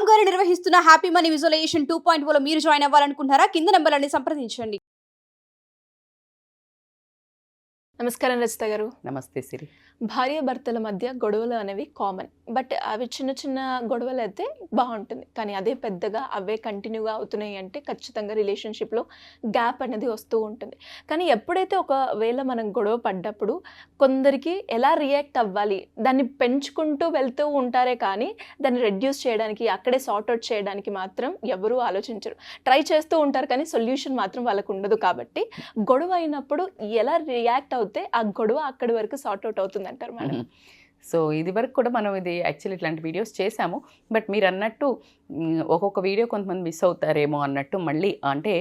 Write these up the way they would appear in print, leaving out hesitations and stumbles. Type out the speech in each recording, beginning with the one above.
రామ్ గారు నిర్వహిస్తున్న happy money visualisation 2.0 లో మీరు జాయిన్ అవ్వాలనుకుంటున్నారా? కింద నెంబర్లని సంప్రదించండి. నమస్కారం రచిత గారు. నమస్తే సిరి. భార్యాభర్తల మధ్య గొడవలు అనేవి కామన్. బట్ అవి చిన్న చిన్న గొడవలు అయితే బాగుంటుంది, కానీ అదే పెద్దగా అవే కంటిన్యూగా అవుతున్నాయి అంటే ఖచ్చితంగా రిలేషన్షిప్లో గ్యాప్ అనేది వస్తూ ఉంటుంది. కానీ ఎప్పుడైతే ఒకవేళ మనం గొడవ పడ్డప్పుడు కొందరికి ఎలా రియాక్ట్ అవ్వాలి, దాన్ని పెంచుకుంటూ వెళ్తూ ఉంటారే కానీ దాన్ని రెడ్యూస్ చేయడానికి, అక్కడే సార్ట్అవుట్ చేయడానికి మాత్రం ఎవరూ ఆలోచించరు. ట్రై చేస్తూ ఉంటారు కానీ సొల్యూషన్ మాత్రం వాళ్ళకు ఉండదు. కాబట్టి గొడవ అయినప్పుడు ఎలా రియాక్ట్ అవుతే ఆ గొడవ అక్కడి వరకు సార్ట్అవుట్ అవుతుంది అంటారు మేడం? సో ఇది వరకు కూడా మనం ఇది యాక్చువల్లీ ఇట్లాంటి వీడియోస్ చేశాము. బట్ మీరు అన్నట్టు ఒక్కొక్క వీడియో కొంతమంది మిస్ అవుతారేమో అన్నట్టు మళ్ళీ అంటే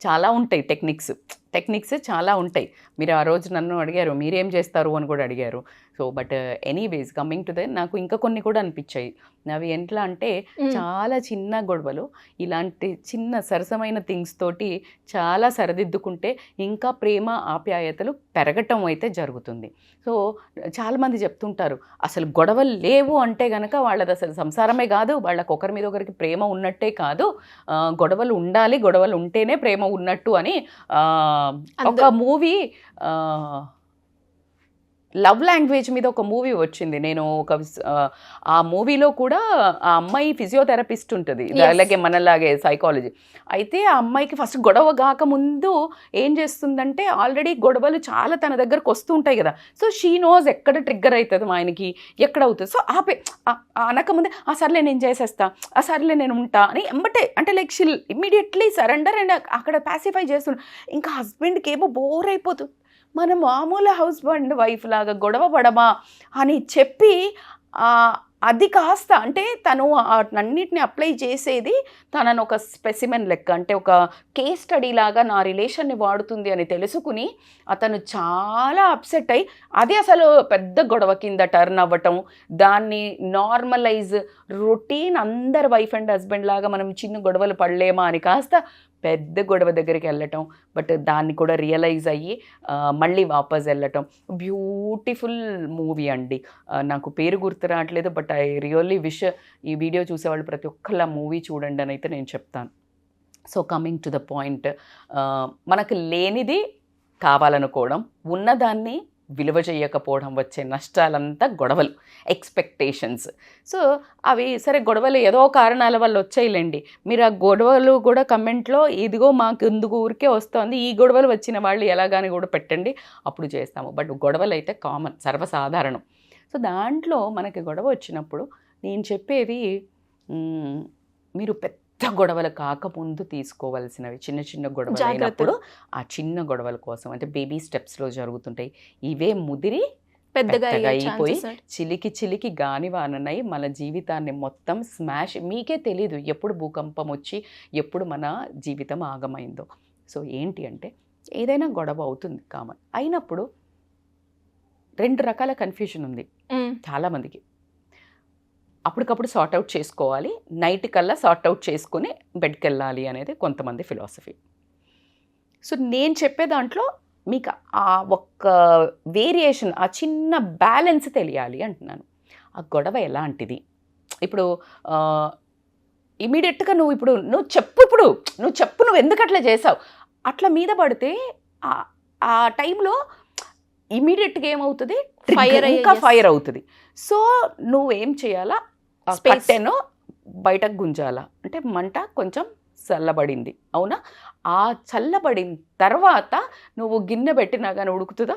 చాలా ఉంటాయి టెక్నిక్స్ చాలా ఉంటాయి. మీరు ఆ రోజు నన్ను అడిగారు మీరేం చేస్తారు అని కూడా అడిగారు. So but anyways coming to నాకు ఇంకా కొన్ని కూడా అనిపించాయి. అవి ఎట్లా అంటే చాలా చిన్న గొడవలు ఇలాంటి చిన్న సరసమైన థింగ్స్ తోటి చాలా సరిదిద్దుకుంటే ఇంకా ప్రేమ ఆప్యాయతలు పెరగటం అయితే జరుగుతుంది. సో చాలామంది చెప్తుంటారు అసలు గొడవలు లేవు అంటే కనుక వాళ్ళది అసలు సంసారమే కాదు, వాళ్ళకి ఒకరి మీద ఒకరికి ప్రేమ ఉన్నట్టే కాదు, గొడవలు ఉండాలి, గొడవలు ఉంటేనే ప్రేమ ఉన్నట్టు అని ఒక మూవీ లవ్ లాంగ్వేజ్ మీద ఒక మూవీ వచ్చింది. నేను ఆ మూవీలో కూడా ఆ అమ్మాయి ఫిజియోథెరపిస్ట్ ఉంటుంది, అలాగే మనలాగే సైకాలజీ. అయితే ఆ అమ్మాయికి ఫస్ట్ గొడవ కాకముందు ఏం చేస్తుందంటే ఆల్రెడీ గొడవలు చాలా తన దగ్గరకు వస్తూ ఉంటాయి కదా. సో షీ నోస్ ఎక్కడ ట్రిగ్గర్ అవుతుంది ఆయనకి, ఎక్కడ అవుతుంది. సో అనకముందే ఆ సర్లే నేను చేసేస్తా, ఆ సర్లే నేను ఉంటా అని ఎంబటే అంటే లైక్ షిల్ ఇమ్మీడియట్లీ సరెండర్ అండ్ అక్కడ ప్యాసిఫై చేస్తున్నాడు. ఇంకా హస్బెండ్కి ఏమో బోర్ అయిపోతుంది. మన మామూలు హస్బెండ్ వైఫ్ లాగా గొడవ పడమా అని చెప్పి అది కాస్త అంటే తను అన్నిటిని అప్లై చేసేది తనను ఒక స్పెసిమెన్ లెక్క, అంటే ఒక కేస్ స్టడీ లాగా నా రిలేషన్ని వాడుతుంది అని తెలుసుకుని అతను చాలా అప్సెట్ అయ్యి అది అసలు పెద్ద గొడవ కింద టర్న్ అవ్వటం, దాన్ని నార్మలైజ్ రొటీన్ అందరు వైఫ్ అండ్ హస్బెండ్ లాగా మనం చిన్న గొడవలు పడలేమా అని కాస్త పెద్ద గొడవ దగ్గరికి వెళ్ళటం. బట్ దాన్ని కూడా రియలైజ్ అయ్యి మళ్ళీ వాపస్ వెళ్ళటం. బ్యూటిఫుల్ మూవీ అండి. నాకు పేరు గుర్తు రావట్లేదు, బట్ ఐ రియల్లీ విష్ ఈ వీడియో చూసేవాళ్ళు ప్రతి ఒక్కళ్ళ మూవీ చూడండి అని అయితే నేను చెప్తాను. So coming to the point, మనకు లేనిది కావాలనుకోవడం, ఉన్నదాన్ని విలువ చేయకపోవడం వచ్చే నష్టాలంతా గొడవలు, ఎక్స్పెక్టేషన్స్. సో అవి సరే గొడవలు ఏదో కారణాల వల్ల వచ్చాయిలేండి. మీరు ఆ గొడవలు కూడా కమెంట్లో ఇదిగో మాకు ఎందుకు ఊరికే వస్తుంది, ఈ గొడవలు వచ్చిన వాళ్ళు ఎలాగాని కూడా పెట్టండి, అప్పుడు చేస్తాము. బట్ గొడవలు అయితే కామన్, సర్వసాధారణం. సో దాంట్లో మనకి గొడవ వచ్చినప్పుడు నేను చెప్పేవి మీరు పెద్ద గొడవలు కాకముందు తీసుకోవాల్సినవి. చిన్న చిన్న గొడవలు అయినప్పుడు ఆ చిన్న గొడవల కోసం అంటే బేబీ స్టెప్స్లో జరుగుతుంటాయి. ఇవే ముదిరి పెద్దగా అయిపోయి చిలికి గానివాననై మన జీవితాన్ని మొత్తం స్మాష్. మీకే తెలీదు ఎప్పుడు భూకంపం వచ్చి ఎప్పుడు మన జీవితం ఆగమైందో. సో ఏంటి అంటే ఏదైనా గొడవ అవుతుంది కామన్. అయినప్పుడు 2 రకాల కన్ఫ్యూజన్ ఉంది చాలామందికి. అప్పటికప్పుడు సార్ట్అవుట్ చేసుకోవాలి, నైట్ కల్లా సార్ట్అవుట్ చేసుకుని బెడ్కి వెళ్ళాలి అనేది కొంతమంది ఫిలాసఫీ. సో నేను చెప్పే దాంట్లో మీకు ఆ ఒక్క వేరియేషన్, ఆ చిన్న బ్యాలెన్స్ తెలియాలి అంటున్నాను. ఆ గొడవ ఎలాంటిది? ఇప్పుడు ఇమీడియట్గా నువ్వు చెప్పు నువ్వు ఎందుకు అట్లా చేసావు అట్లా మీద పడితే ఆ టైంలో ఇమీడియట్గా ఏమవుతుంది, ఫైర్ అవుతుంది. సో నువ్వేం చేయాలా, కట్టెను బయటకు గుంజాలా, అంటే మంట కొంచెం చల్లబడింది అవునా, ఆ చల్లబడిన తర్వాత నువ్వు గిన్నె పెట్టినా కానీ ఉడుకుతుందా?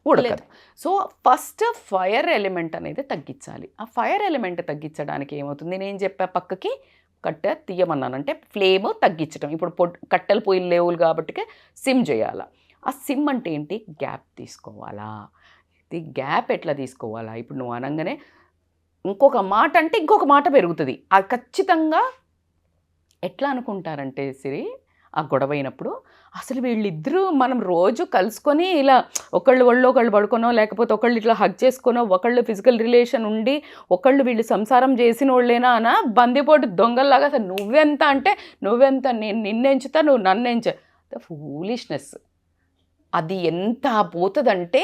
ఉడకదు. సో ఫస్ట్ ఫైర్ ఎలిమెంట్ అనేది తగ్గించాలి. ఆ ఫైర్ ఎలిమెంట్ తగ్గించడానికి ఏమవుతుంది, నేను చెప్పే పక్కకి కట్టె తీయమన్నాను అంటే ఫ్లేమ్ తగ్గించడం. ఇప్పుడు కట్టెల పొయ్యిలు లేవులు కాబట్టి సిమ్ చేయాలా. ఆ సిమ్ అంటే ఏంటి, గ్యాప్ తీసుకోవాలా. ఇది గ్యాప్ ఎట్లా తీసుకోవాలా, ఇప్పుడు నువ్వు అనగానే ఇంకొక మాట అంటే ఇంకొక మాట పెరుగుతుంది. అది ఖచ్చితంగా ఎట్లా అనుకుంటారంటే సిరి, ఆ గొడవ అయినప్పుడు అసలు వీళ్ళిద్దరూ మనం రోజు కలుసుకొని ఇలా ఒకళ్ళు ఒళ్ళు ఒకళ్ళు పడుకోనో లేకపోతే ఒకళ్ళు ఇట్లా హగ్ చేసుకోనో ఒకళ్ళు ఫిజికల్ రిలేషన్ ఉండి ఒకళ్ళు వీళ్ళు సంసారం చేసిన వాళ్ళేనా అనా బందిపోటు దొంగల్లాగా అసలు నువ్వెంత నేను నిన్నెంచుతా నువ్వు నన్నెంచ. The foolishness. అది ఎంత పోతుందంటే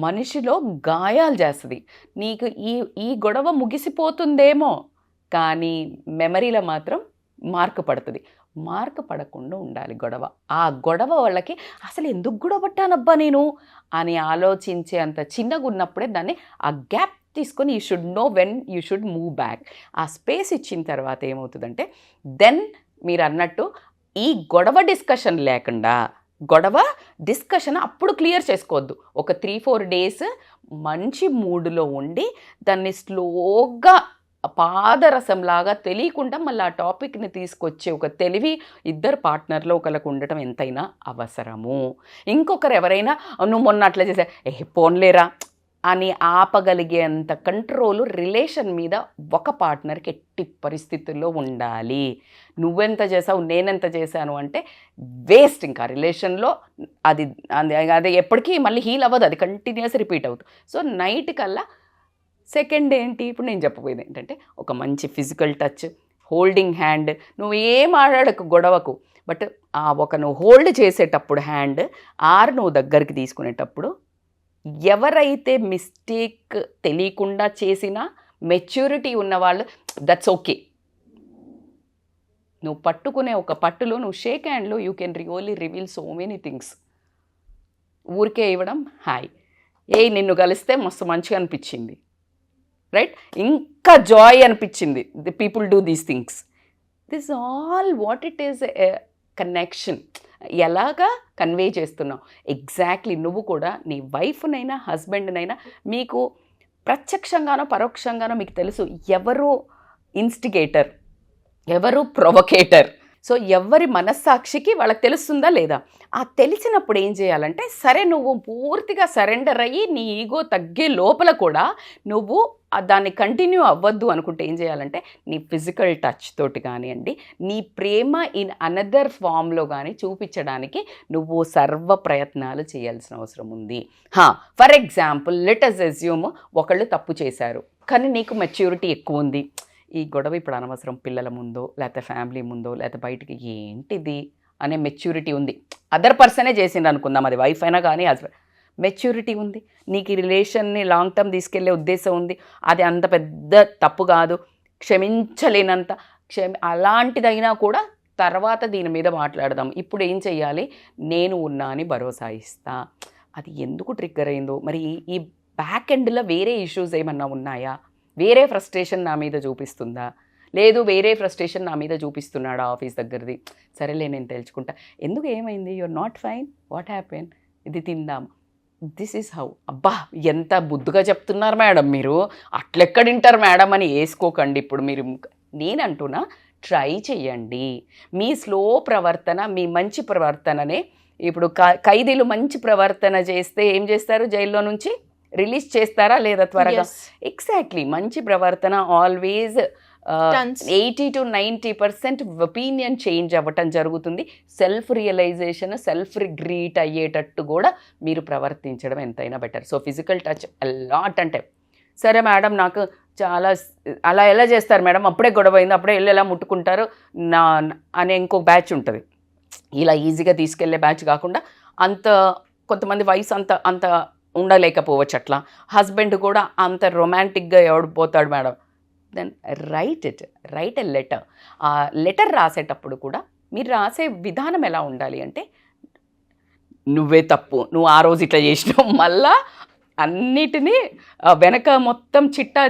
మనిషిలో గాయాలు చేస్తుంది. నీకు ఈ గొడవ ముగిసిపోతుందేమో, కానీ మెమరీలో మాత్రం మార్కు పడుతుంది. మార్కు పడకుండా ఉండాలి గొడవ. ఆ గొడవ వాళ్ళకి అసలు ఎందుకు గొడవ పట్టానబ్బా నేను అని ఆలోచించే అంత చిన్నగా ఉన్నప్పుడే దాన్ని ఆ గ్యాప్ తీసుకొని you should know when you should move back. ఆ స్పేస్ ఇచ్చిన తర్వాత ఏమవుతుందంటే దెన్ మీరు అన్నట్టు ఈ గొడవ డిస్కషన్ లేకుండా, గొడవ డిస్కషన్ అప్పుడు క్లియర్ చేసుకోవద్దు. ఒక 3-4 డేస్ మంచి మూడ్లో ఉండి దాన్ని స్లోగా పాదరసంలాగా తెలియకుండా మళ్ళీ ఆ టాపిక్ని తీసుకొచ్చే ఒక తెలివి ఇద్దరు పార్ట్నర్లో ఒకరికి ఉండటం ఎంతైనా అవసరము. ఇంకొకరు ఎవరైనా నువ్వు మొన్న అట్లా చేసా పోన్లేరా అని ఆపగలిగేంత కంట్రోలు రిలేషన్ మీద ఒక పార్ట్నర్కి ఎట్టి పరిస్థితుల్లో ఉండాలి. నువ్వెంత చేసావు నేనెంత చేశాను అంటే వేస్ట్. ఇంకా రిలేషన్లో అది అది ఎప్పటికీ మళ్ళీ హీల్ అవ్వదు, అది కంటిన్యూస్ రిపీట్ అవుతుంది. సో నైట్ కల్లా సెకండ్ ఏంటి, ఇప్పుడు నేను చెప్పబోయేది ఏంటంటే ఒక మంచి ఫిజికల్ టచ్, హోల్డింగ్ హ్యాండ్. నువ్వు ఏం ఆడాడకు గొడవకు, బట్ నువ్వు హోల్డ్ చేసేటప్పుడు హ్యాండ్ నువ్వు దగ్గరికి తీసుకునేటప్పుడు ఎవరైతే మిస్టేక్ తెలియకుండా చేసినా మెచ్యూరిటీ ఉన్నవాళ్ళు దట్స్ ఓకే. నువ్వు పట్టుకునే ఒక పట్టులో నువ్వు షేక్ హ్యాండ్లో you can really reveal so many things. ఊరికే ఇవ్వడం హాయ్ నిన్ను కలిస్తే మస్తు మంచిగా అనిపించింది, రైట్, ఇంకా జాయ్ అనిపించింది, the people do these things. This all what it is connection. ఎలాగా కన్వే చేస్తున్నావు ఎగ్జాక్ట్లీ. నువ్వు కూడా నీ వైఫ్నైనా హస్బెండ్నైనా మీకు ప్రత్యక్షంగానో పరోక్షంగానో మీకు తెలుసు ఎవరు ఇన్స్టిగేటర్, ఎవరు ప్రొవొకేటర్. సో ఎవరి మనస్సాక్షికి వాళ్ళకి తెలుస్తుందా లేదా? ఆ తెలిసినప్పుడు ఏం చేయాలంటే సరే నువ్వు పూర్తిగా సరెండర్ అయ్యి నీ ఈగో తగ్గే లోపల కూడా నువ్వు దాన్ని కంటిన్యూ అవ్వద్దు అనుకుంటే ఏం చేయాలంటే నీ ఫిజికల్ టచ్ తోటి కానివ్వండి, నీ ప్రేమ ఇన్ అనదర్ ఫామ్లో కానీ చూపించడానికి నువ్వు సర్వ ప్రయత్నాలు చేయాల్సిన అవసరం ఉంది. For example let us assume ఒకళ్ళు తప్పు చేశారు కానీ నీకు మెచ్యూరిటీ ఎక్కువ ఉంది. ఈ గొడవ ఇప్పుడు అనవసరం, పిల్లల ముందో లేకపోతే ఫ్యామిలీ ముందో లేకపోతే బయటికి ఏంటిది అనే మెచ్యూరిటీ ఉంది. అదర్ పర్సనే చేసిండు అనుకుందాం, అది వైఫ్ అయినా కానీ హస్బెండ్, మెచ్యూరిటీ ఉంది, నీకు ఈ రిలేషన్ని లాంగ్ టర్మ్ తీసుకెళ్లే ఉద్దేశం ఉంది, అది అంత పెద్ద తప్పు కాదు, క్షమించలేనంత అలాంటిదైనా కూడా తర్వాత దీని మీద మాట్లాడదాం. ఇప్పుడు ఏం చెయ్యాలి, నేను ఉన్నా అని భరోసా ఇస్తా. అది ఎందుకు ట్రిగ్గర్ అయిందో మరి, ఈ బ్యాక్ ఎండ్లో వేరే ఇష్యూస్ ఏమన్నా ఉన్నాయా, వేరే ఫ్రస్ట్రేషన్ నా మీద చూపిస్తుందా, లేదు వేరే ఫ్రస్ట్రేషన్ నా మీద చూపిస్తున్నాడా ఆఫీస్ దగ్గరది, సరేలే నేను తెలుసుకుంటా, ఎందుకు ఏమైంది, you're not fine, what happen, ఇది తిందాం, దిస్ ఈజ్ హౌ. అబ్బా ఎంత బుద్ధిగా చెప్తున్నారు మేడం మీరు, అట్లెక్కడింటారు మేడం అని వేసుకోకండి. ఇప్పుడు మీరు నేనంటున్నా ట్రై చెయ్యండి. మీ స్లో ప్రవర్తన, మీ మంచి ప్రవర్తననే ఇప్పుడు ఖైదీలు మంచి ప్రవర్తన చేస్తే ఏం చేస్తారు, జైల్లో నుంచి రిలీజ్ చేస్తారా లేదా త్వరగా? ఎగ్జాక్ట్లీ, మంచి ప్రవర్తన ఆల్వేజ్ 80 to 90% ఒపీనియన్ చేంజ్ అవ్వటం జరుగుతుంది. సెల్ఫ్ రియలైజేషన్, సెల్ఫ్ రిగ్రీట్ అయ్యేటట్టు కూడా మీరు ప్రవర్తించడం ఎంతైనా better. So physical touch a lot అంటే సరే మేడం నాకు చాలా అలా ఎలా చేస్తారు మేడం, అప్పుడే గొడవ అయింది అప్పుడే ఎలా ముట్టుకుంటారు నా అనే ఇంకో బ్యాచ్ ఉంటుంది. ఇలా ఈజీగా తీసుకెళ్లే బ్యాచ్ కాకుండా అంత కొంతమంది వయసు అంత ఉండలేకపోవచ్చు, అట్లా హస్బెండ్ కూడా అంత రొమాంటిక్గా ఎవడిపోతాడు madam. Then write a letter. ఆ లెటర్ రాసేటప్పుడు కూడా మీరు రాసే విధానం ఎలా ఉండాలి అంటే, నువ్వే తప్పు, నువ్వు ఆ రోజు ఇట్లా చేసినావు, మళ్ళా అన్నిటినీ వెనక మొత్తం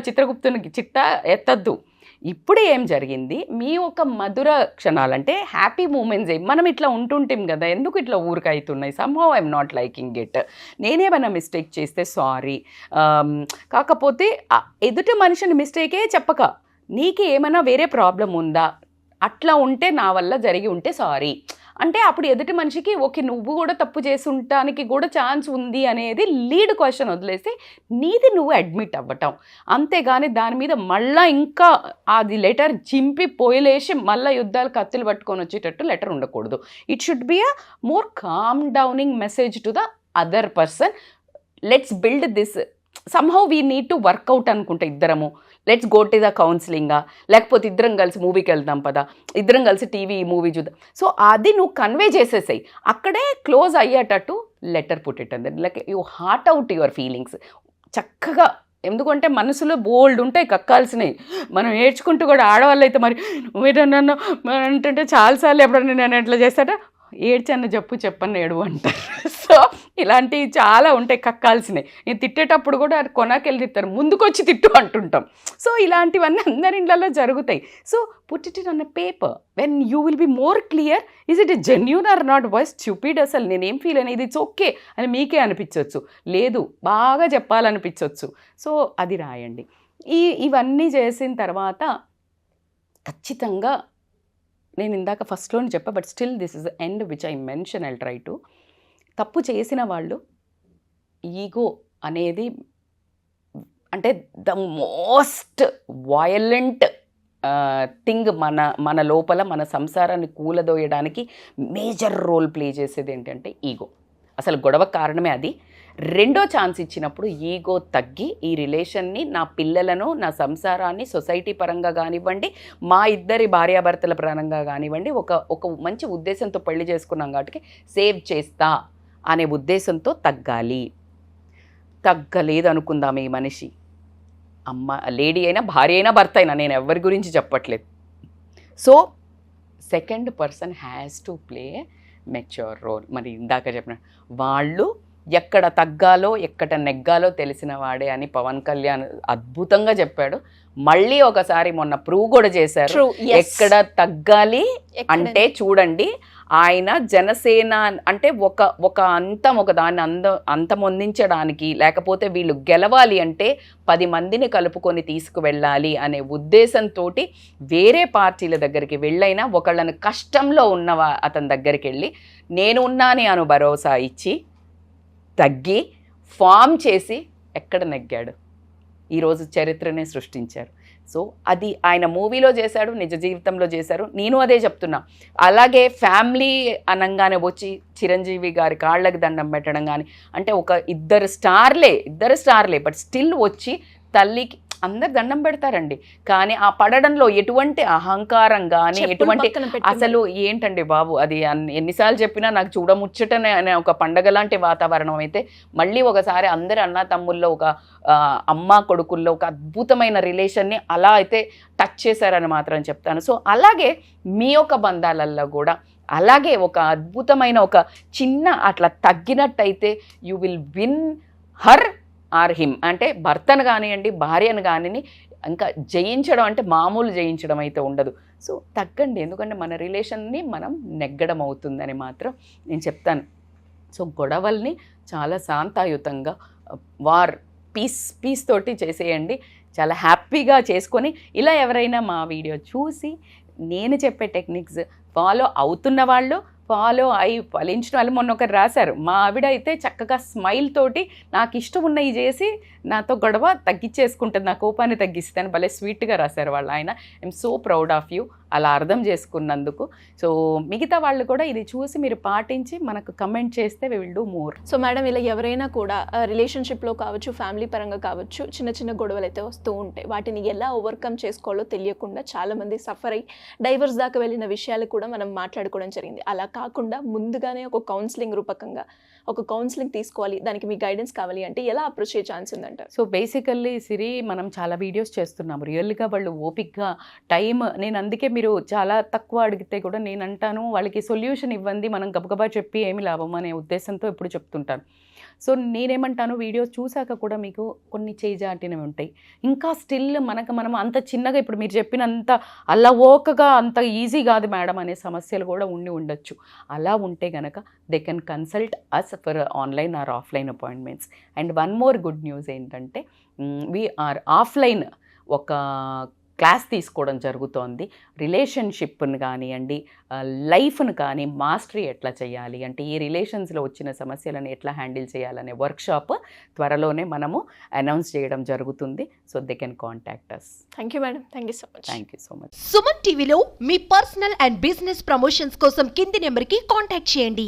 చిత్రగుప్తునికి చిట్టా ఎత్తద్దు. ఇప్పుడు ఏం జరిగింది, మీ ఒక మధుర క్షణాలంటే హ్యాపీ మూమెంట్స్ మనం ఇట్లా ఉంటుంటాం కదా, ఎందుకు ఇట్లా ఊరికి అవుతున్నాయి, somehow I'm not liking it, నేనేమైనా మిస్టేక్ చేస్తే సారీ. కాకపోతే ఎదుటి మనిషిని మిస్టేకే చెప్పక నీకు ఏమైనా వేరే ప్రాబ్లం ఉందా, అట్లా ఉంటే నా వల్ల జరిగి ఉంటే సారీ అంటే అప్పుడు ఎదుటి మనిషికి ఓకే నువ్వు కూడా తప్పు చేసి ఉండటానికి కూడా ఛాన్స్ ఉంది అనేది లీడ్ క్వశ్చన్ వదిలేసి నీది నువ్వు అడ్మిట్ అవ్వటం. అంతేగాని దాని మీద మళ్ళీ ఇంకా అది లెటర్ చింపి పోయిలేసి మళ్ళీ యుద్ధాలు కత్తులు పట్టుకొని వచ్చేటట్టు లెటర్ ఉండకూడదు. It should be a more calm downing message to the other person. Let's build this, somehow we need to work out అనుకుంటా ఇద్దరము, లెట్స్ గో టు ద కౌన్సిలింగా, లేకపోతే ఇద్దరం కలిసి మూవీకి వెళ్దాం పదా, ఇద్దరం కలిసి మూవీ చూద్దాం. సో అది నువ్వు కన్వే చేసేసాయి, అక్కడే క్లోజ్ అయ్యేటట్టు లెటర్ పుట్టేటండి. Like you heart out your feelings. చక్కగా ఎందుకంటే మనసులో బోల్డ్ ఉంటాయి కక్కాల్సినవి. మనం ఏడ్చుకుంటూ కూడా ఆడవాళ్ళు అయితే మరి మీరు నన్ను అంటుంటే చాలాసార్లు ఎప్పుడన్నా నేను ఎట్లా చేస్తాట ఏడ్చన్న చెప్పని ఏడు అంటారు. సో ఇలాంటివి చాలా ఉంటాయి కక్కాల్సినవి. నేను తిట్టేటప్పుడు కూడా అది కొనాకెళ్ళి తిట్టారు, ముందుకొచ్చి తిట్టు అంటుంటాం. సో ఇలాంటివన్నీ అందరి ఇళ్ళల్లో జరుగుతాయి. So put it on a paper when you will be more clear is it genuine or not voice stupid, అసలు నేనేం ఫీల్ అనేది ఇట్స్ ఓకే అని మీకే అనిపించవచ్చు, లేదు బాగా చెప్పాలనిపించవచ్చు. సో అది రాయండి. ఇవన్నీ చేసిన తర్వాత ఖచ్చితంగా నేను ఇందాక ఫస్ట్లోనే చెప్పా, but still this is the end which I mention. I'll try to. తప్పు చేసిన వాళ్ళు ఈగో అనేది అంటే ద మోస్ట్ వయలెంట్ థింగ్ మన లోపల మన సంసారాన్ని కూలదోయడానికి మేజర్ రోల్ ప్లే చేసేది ఏంటంటే ఈగో. అసలు గొడవ కారణమే అది. రెండో ఛాన్స్ ఇచ్చినప్పుడు ఈగో తగ్గి ఈ రిలేషన్ని, నా పిల్లలను, నా సంసారాన్ని సొసైటీ పరంగా కానివ్వండి, మా ఇద్దరి భార్యాభర్తల పరంగా కానివ్వండి, ఒక మంచి ఉద్దేశంతో పెళ్లి చేసుకున్నాం కాబట్టి సేవ్ చేస్తా అనే ఉద్దేశంతో తగ్గాలి. తగ్గలేదు అనుకుందాం ఈ మనిషి, లేడీ అయినా భార్య అయినా భర్త అయినా, నేను ఎవరి గురించి చెప్పట్లేదు. So second person has to play mature role. మరి ఇందాక చెప్పిన వాళ్ళు ఎక్కడ తగ్గాలో ఎక్కడ నెగ్గాలో తెలిసిన వాడే అని పవన్ కళ్యాణ్ అద్భుతంగా చెప్పాడు. మళ్ళీ ఒకసారి మొన్న ప్రూవ్ కూడా చేశారు. ఎక్కడ తగ్గాలి అంటే చూడండి, ఆయన జనసేన అంటే ఒక దాన్ని అంతమొందించడానికి, లేకపోతే వీళ్ళు గెలవాలి అంటే 10 మందిని కలుపుకొని తీసుకువెళ్ళాలి అనే ఉద్దేశంతో వేరే పార్టీల దగ్గరికి వెళ్ళైనా ఒకళ్ళని కష్టంలో ఉన్న అతని దగ్గరికి వెళ్ళి నేను ఉన్నాని అను భరోసా ఇచ్చి తగ్గి ఫామ్ చేసి ఎక్కడ నెగ్గాడు, ఈరోజు చరిత్రనే సృష్టించారు. సో అది ఆయన మూవీలో చేశాడు, నిజ జీవితంలో చేశారు. నేను అదే చెప్తున్నా. అలాగే ఫ్యామిలీ అనగానే వచ్చి చిరంజీవి గారి కాళ్ళకి దండం పెట్టడం కానీ, అంటే ఒక ఇద్దరు స్టార్లే బట్ స్టిల్ వచ్చి తల్లికి అందరు దండం పెడతారండి. కానీ ఆ పడడంలో ఎటువంటి అహంకారం కానీ ఎటువంటి అసలు ఏంటండి బాబు, అది ఎన్నిసార్లు చెప్పినా నాకు చూడముచ్చటనే అనే ఒక పండగ లాంటి వాతావరణం అయితే మళ్ళీ ఒకసారి అందరు అన్న తమ్ముల్లో ఒక అమ్మ కొడుకుల్లో ఒక అద్భుతమైన రిలేషన్ని అలా అయితే టచ్ చేశారని మాత్రం చెప్తాను. సో అలాగే మీ యొక్క బంధాలల్లో కూడా అలాగే ఒక అద్భుతమైన ఒక చిన్న అట్లా తగ్గినట్టయితే you will win her or him. అంటే భర్తను కానివ్వండి, భార్యను కానివ్వండి, ఇంకా జయించడం అంటే మామూలు జయించడం అయితే ఉండదు. సో తగ్గండి, ఎందుకంటే మన రిలేషన్ని మనం నెగ్గడం అవుతుందని మాత్రం నేను చెప్తాను. సో గొడవల్ని చాలా శాంతాయుతంగా పీస్ తోటి చేసేయండి. చాలా హ్యాపీగా చేసుకొని ఇలా ఎవరైనా మా వీడియో చూసి నేను చెప్పే టెక్నిక్స్ ఫాలో అవుతున్న వాళ్ళు, ఫాలో అయి ఫలించిన వాళ్ళు, మొన్న ఒకరు రాశారు, మా ఆవిడ అయితే చక్కగా స్మైల్ తోటి నాకు ఇష్టం ఉన్నవి చేసి నాతో గొడవ తగ్గించేసుకుంటుంది, నా కోపాన్ని తగ్గిస్తాను, భలే స్వీట్గా రాశారు వాళ్ళు. ఆయన I'm so proud of you అలా అర్థం చేసుకున్నందుకు. సో మిగతా వాళ్ళు కూడా ఇది చూసి మీరు పాటించి మనకు కమెంట్ చేస్తే we will do more. So madam, ఇలా ఎవరైనా కూడా రిలేషన్షిప్లో కావచ్చు, ఫ్యామిలీ పరంగా కావచ్చు, చిన్న చిన్న గొడవలు అయితే వస్తూ ఉంటాయి. వాటిని ఎలా ఓవర్కమ్ చేసుకోవాలో తెలియకుండా చాలామంది సఫర్ అయ్యి డైవర్స్ దాకా వెళ్ళిన విషయాలు కూడా మనం మాట్లాడుకోవడం జరిగింది. అలా కాకుండా ముందుగానే ఒక కౌన్సిలింగ్ రూపకంగా ఒక కౌన్సిలింగ్ తీసుకోవాలి, దానికి మీ గైడెన్స్ కావాలి అంటే ఎలా అప్రోచ్ అయ్యే ఛాన్స్ ఉందంటారు? సో బేసికల్లీ సిరి, మనం చాలా వీడియోస్ చేస్తున్నాము, రియల్గా వాళ్ళు ఓపిక్గా టైం, నేను అందుకే మీరు చాలా తక్కువ అడిగితే కూడా నేను అంటాను వాళ్ళకి సొల్యూషన్ ఇవ్వండి, మనం గబగబా చెప్పి ఏమి లాభం అనే ఉద్దేశంతో ఎప్పుడు చెప్తుంటాను. సో నేనేమంటాను, వీడియోస్ చూశాక కూడా మీకు కొన్ని చేజాటినవి ఉంటాయి, ఇంకా స్టిల్ మనం అంత చిన్నగా ఇప్పుడు మీరు చెప్పినంత అల్లవోకగా అంత ఈజీ కాదు మేడం అనే సమస్యలు కూడా ఉండొచ్చు. అలా ఉంటే కనుక they can consult us for online or offline appointments. And one more good news ఏంటంటే వీఆర్ ఆఫ్లైన్ ఒక క్లాస్ తీసుకోవడం జరుగుతోంది. రిలేషన్షిప్ను కానివ్వండి, లైఫ్ను కానీ మాస్టరీ ఎట్లా చేయాలి అంటే ఈ రిలేషన్స్లో వచ్చిన సమస్యలను ఎట్లా హ్యాండిల్ చేయాలనే వర్క్షాప్ త్వరలోనే మనము అనౌన్స్ చేయడం జరుగుతుంది. So they can contact us. Thank you madam. Thank you so much. Thank you so much. Suman టీవీలో మీ పర్సనల్ అండ్ బిజినెస్ ప్రమోషన్స్ కోసం కింది నెంబర్కి కాంటాక్ట్ చేయండి.